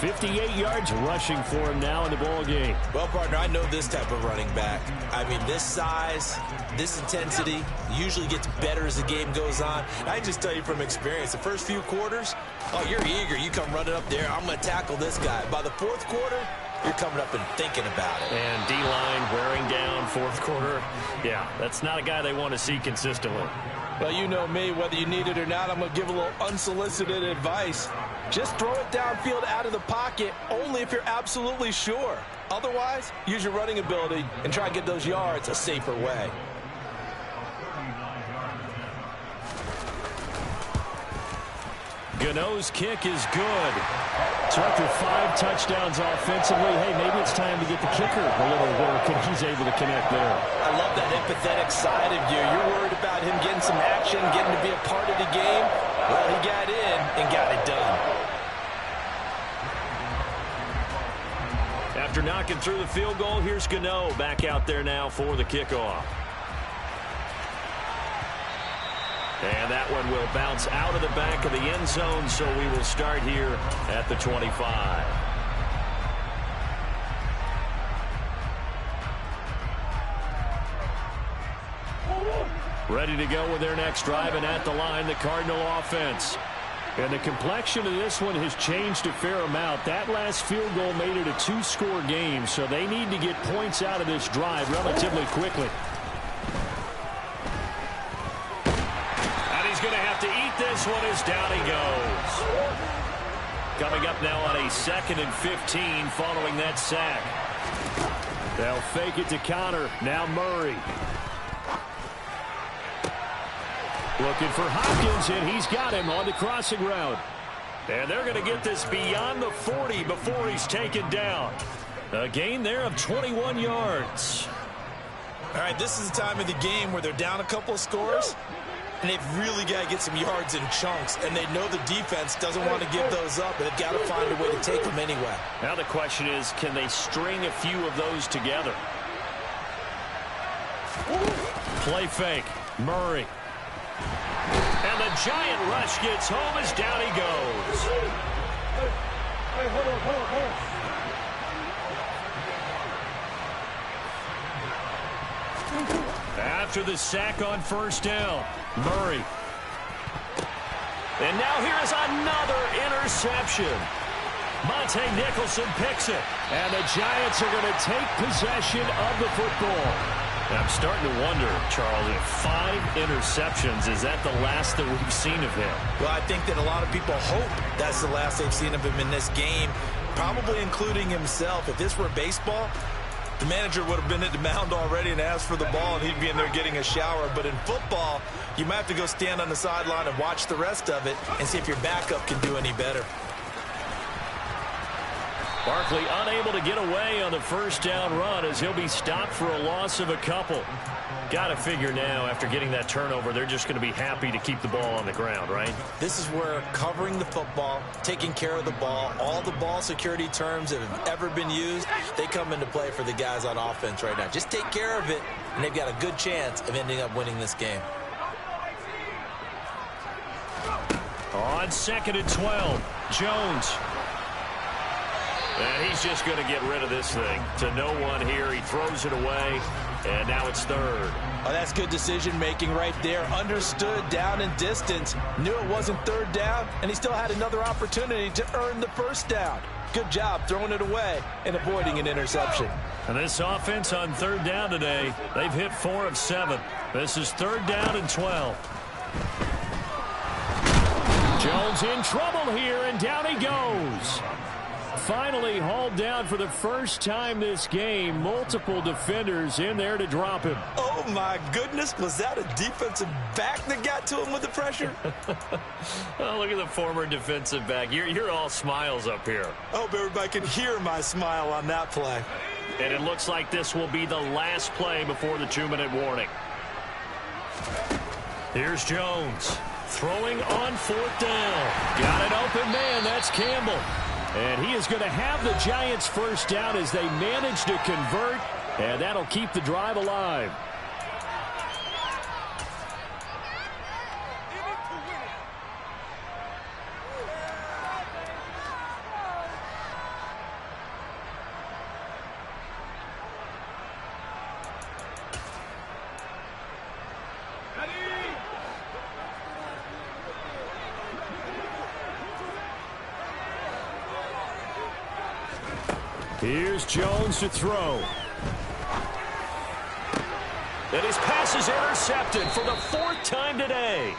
58 yards rushing for him now in the ball game. Well, partner, I know this type of running back. I mean, this size, this intensity usually gets better as the game goes on. I just tell you from experience, the first few quarters, oh, you're eager. You come running up there, I'm going to tackle this guy. By the fourth quarter, you're coming up and thinking about it. And D-line wearing down fourth quarter. Yeah, that's not a guy they want to see consistently. Well, you know me, whether you need it or not, I'm going to give a little unsolicited advice. Just throw it downfield out of the pocket only if you're absolutely sure. Otherwise, use your running ability and try and get those yards a safer way. Gano's kick is good. So after 5 touchdowns offensively, hey, maybe it's time to get the kicker a little work, and he's able to connect there. I love that empathetic side of you. You're worried about him getting some action, getting to be a part of the game. Well, he got in and got it done. After knocking through the field goal, here's Gano back out there now for the kickoff. And that one will bounce out of the back of the end zone, so we will start here at the 25. Ready to go with their next drive, and at the line, the Cardinal offense. And the complexion of this one has changed a fair amount. That last field goal made it a 2-score game, so they need to get points out of this drive relatively quickly. And he's going to have to eat this one as down he goes. Coming up now on a 2nd and 15 following that sack. They'll fake it to counter. Now Murray. Looking for Hopkins, and he's got him on the crossing route. And they're going to get this beyond the 40 before he's taken down. A gain there of 21 yards. All right, this is the time of the game where they're down a couple of scores, and they've really got to get some yards in chunks, and they know the defense doesn't want to give those up, but they've got to find a way to take them anyway. Now the question is, can they string a few of those together? Play fake. Murray. And the giant rush gets home as down he goes. After the sack on first down, Murray. And now here is another interception. Monte Nicholson picks it. And the Giants are going to take possession of the football. I'm starting to wonder, Charles, if 5 interceptions, is that the last that we've seen of him? Well, I think that a lot of people hope that's the last they've seen of him in this game, probably including himself. If this were baseball, the manager would have been at the mound already and asked for the ball, and he'd be in there getting a shower. But in football, you might have to go stand on the sideline and watch the rest of it and see if your backup can do any better. Barkley unable to get away on the first down run as he'll be stopped for a loss of a couple. Got to figure now, after getting that turnover, they're just going to be happy to keep the ball on the ground, right? This is where covering the football, taking care of the ball, all the ball security terms that have ever been used, they come into play for the guys on offense right now. Just take care of it, and they've got a good chance of ending up winning this game. On 2nd and 12, Jones. And he's just going to get rid of this thing. To no one here. He throws it away. And now it's 3rd. Oh, that's good decision-making right there. Understood down and distance. Knew it wasn't 3rd down, and he still had another opportunity to earn the 1st down. Good job throwing it away and avoiding an interception. And this offense on 3rd down today, they've hit 4 of 7. This is 3rd down and 12. Jones in trouble here, and down he goes. Finally hauled down for the first time this game. Multiple defenders in there to drop him. Oh, my goodness. Was that a defensive back that got to him with the pressure? Oh, look at the former defensive back. You're all smiles up here. I hope everybody can hear my smile on that play. And it looks like this will be the last play before the 2-minute warning. Here's Jones. Throwing on 4th down. Got an open man. That's Campbell. And he is going to have the Giants' first down as they manage to convert, and that'll keep the drive alive. Here's Jones to throw. And his pass is intercepted for the 4th time today.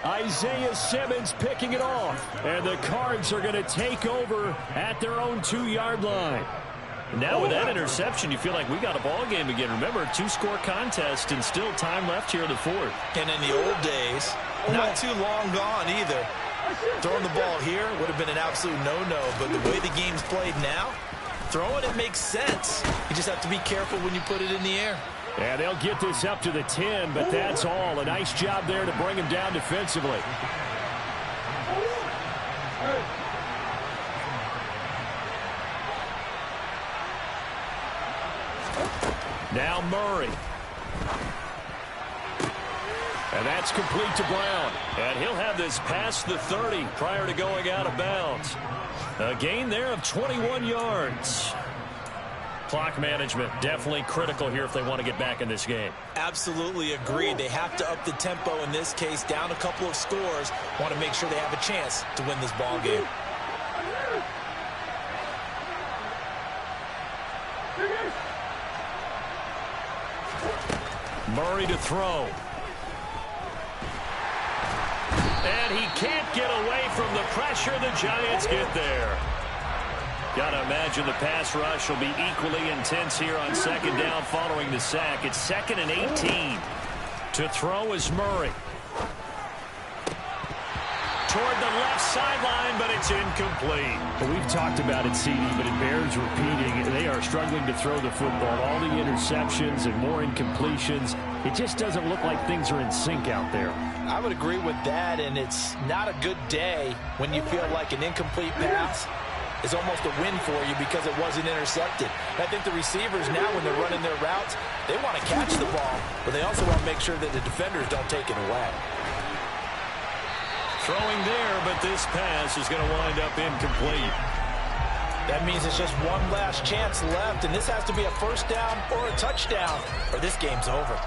Isaiah Simmons picking it off. And the Cards are going to take over at their own 2-yard line. Now with that interception, you feel like we got a ball game again. Remember, 2-score contest and still time left here in the 4th. And in the old days, not too long gone either. Throwing the ball here would have been an absolute no-no. But the way the game's played now, throwing it makes sense. You just have to be careful when you put it in the air. And they'll get this up to the 10, but that's all. A nice job there to bring him down defensively. Now Murray. And that's complete to Brown. And he'll have this past the 30 prior to going out of bounds. A gain there of 21 yards. Clock management definitely critical here if they want to get back in this game. Absolutely agreed. They have to up the tempo in this case, down a couple of scores. Want to make sure they have a chance to win this ball game. Murray to throw. And he can't get away from the pressure. The Giants get there. Got to imagine the pass rush will be equally intense here on 2nd down following the sack. It's 2nd and 18. To throw is Murray. Toward the left sideline, but it's incomplete. Well, we've talked about it, CD, but it bears repeating. They are struggling to throw the football. All the interceptions and more incompletions. It just doesn't look like things are in sync out there. I would agree with that, and it's not a good day when you feel like an incomplete pass is almost a win for you because it wasn't intercepted. I think the receivers now, when they're running their routes, they want to catch the ball, but they also want to make sure that the defenders don't take it away. Throwing there, but this pass is going to wind up incomplete. That means it's just one last chance left, and this has to be a 1st down or a touchdown, or this game's over.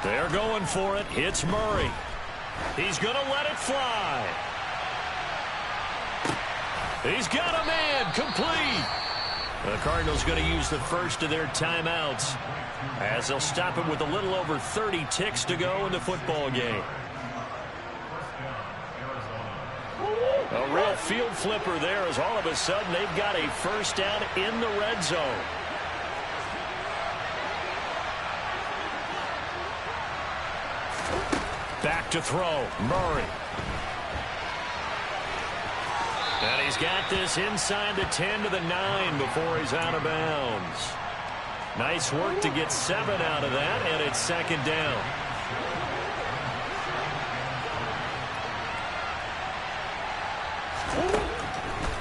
They're going for it. It's Murray. He's going to let it fly. He's got a man. Complete. The Cardinals going to use the first of their timeouts as they'll stop him with a little over 30 ticks to go in the football game. A real field flipper there as all of a sudden they've got a 1st down in the red zone. Back to throw, Murray. And he's got this inside the 10 to the 9 before he's out of bounds. Nice work to get 7 out of that, and it's 2nd down.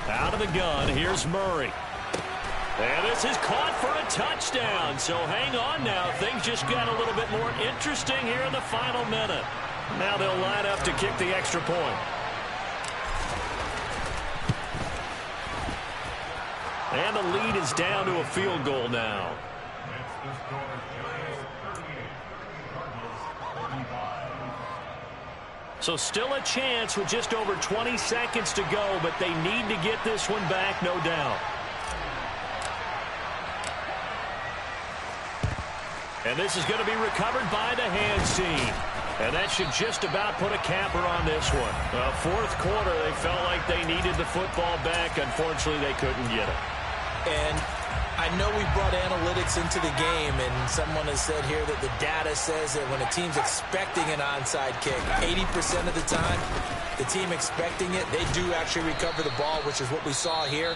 Out of the gun, here's Murray. And this is caught for a touchdown. So hang on now. Things just got a little bit more interesting here in the final minute. Now they'll line up to kick the extra point. And the lead is down to a field goal now. So still a chance with just over 20 seconds to go, but they need to get this one back, no doubt. And this is going to be recovered by the hands team. And that should just about put a capper on this one. Well, 4th quarter, they felt like they needed the football back. Unfortunately, they couldn't get it. And I know we brought analytics into the game, and someone has said here that the data says that when a team's expecting an onside kick, 80% of the time, the team expecting it, they do actually recover the ball, which is what we saw here.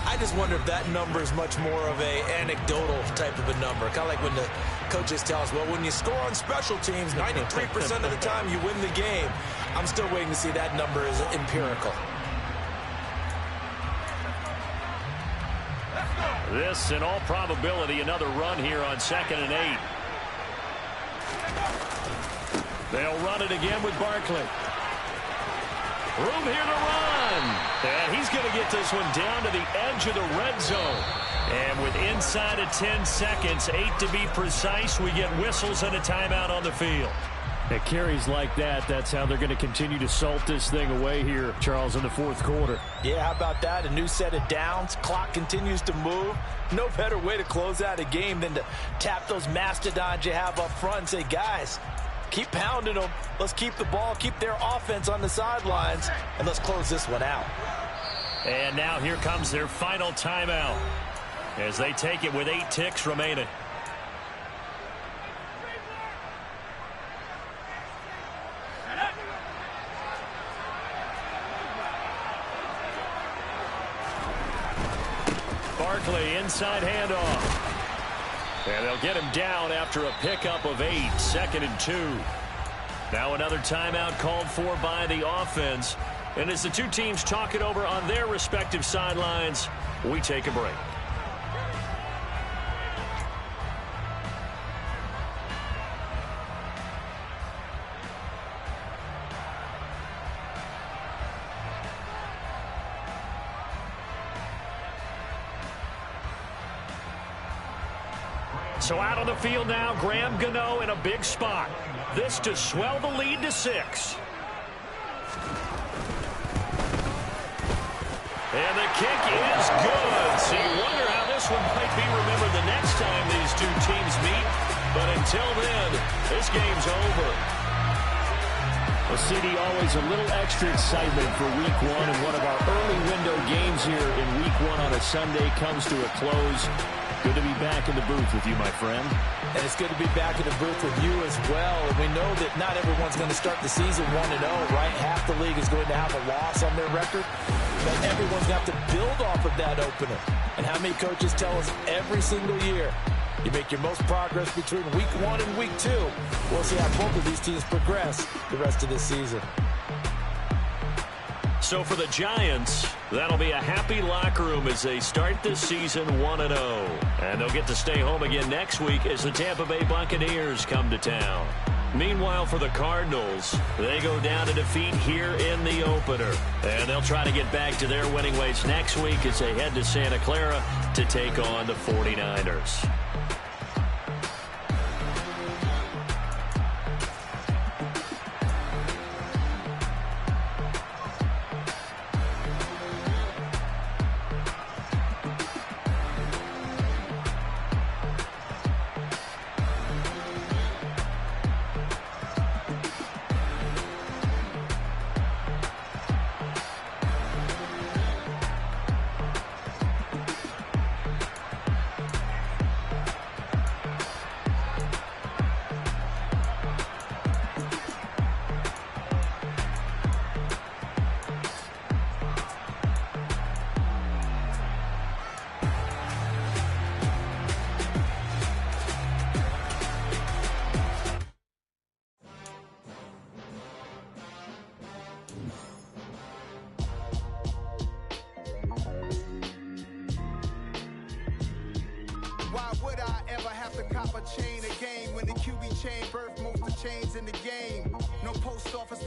I just wonder if that number is much more of a anecdotal type of a number. Kind of like when the coaches tell us, well, when you score on special teams, 93% of the time you win the game. I'm still waiting to see that number is empirical. This, in all probability, another run here on 2nd and 8. They'll run it again with Barkley. Room here to run. And he's going to get this one down to the edge of the red zone. And with inside of 10 seconds, 8 to be precise, we get whistles and a timeout on the field. At carries like that, that's how they're going to continue to salt this thing away here, Charles, in the fourth quarter. Yeah, how about that? A new set of downs. Clock continues to move. No better way to close out a game than to tap those mastodons you have up front and say, guys, keep pounding them. Let's keep the ball, keep their offense on the sidelines, and let's close this one out. And now here comes their final timeout as they take it with 8 ticks remaining. Barkley, inside handoff. And they'll get him down after a pickup of 8, 2nd and 2. Now another timeout called for by the offense. And as the two teams talk it over on their respective sidelines, we take a break. So out on the field now, Graham Gano in a big spot. This to swell the lead to 6. And the kick is good. So you wonder how this one might be remembered the next time these two teams meet. But until then, this game's over. Well, CD, always a little extra excitement for week 1, and one of our early window games here in week 1 on a Sunday comes to a close. Good to be back in the booth with you, my friend. And it's good to be back in the booth with you as well. And we know that not everyone's going to start the season 1-0, right? Half the league is going to have a loss on their record. But everyone's got to build off of that opener. And how many coaches tell us every single year, you make your most progress between week 1 and week 2. We'll see how both of these teams progress the rest of this season. So for the Giants, that'll be a happy locker room as they start this season 1-0. And they'll get to stay home again next week as the Tampa Bay Buccaneers come to town. Meanwhile, for the Cardinals, they go down to defeat here in the opener. And they'll try to get back to their winning ways next week as they head to Santa Clara to take on the 49ers. Why would I ever have to cop a chain again when the QB chain birth most of the chains in the game? No post office.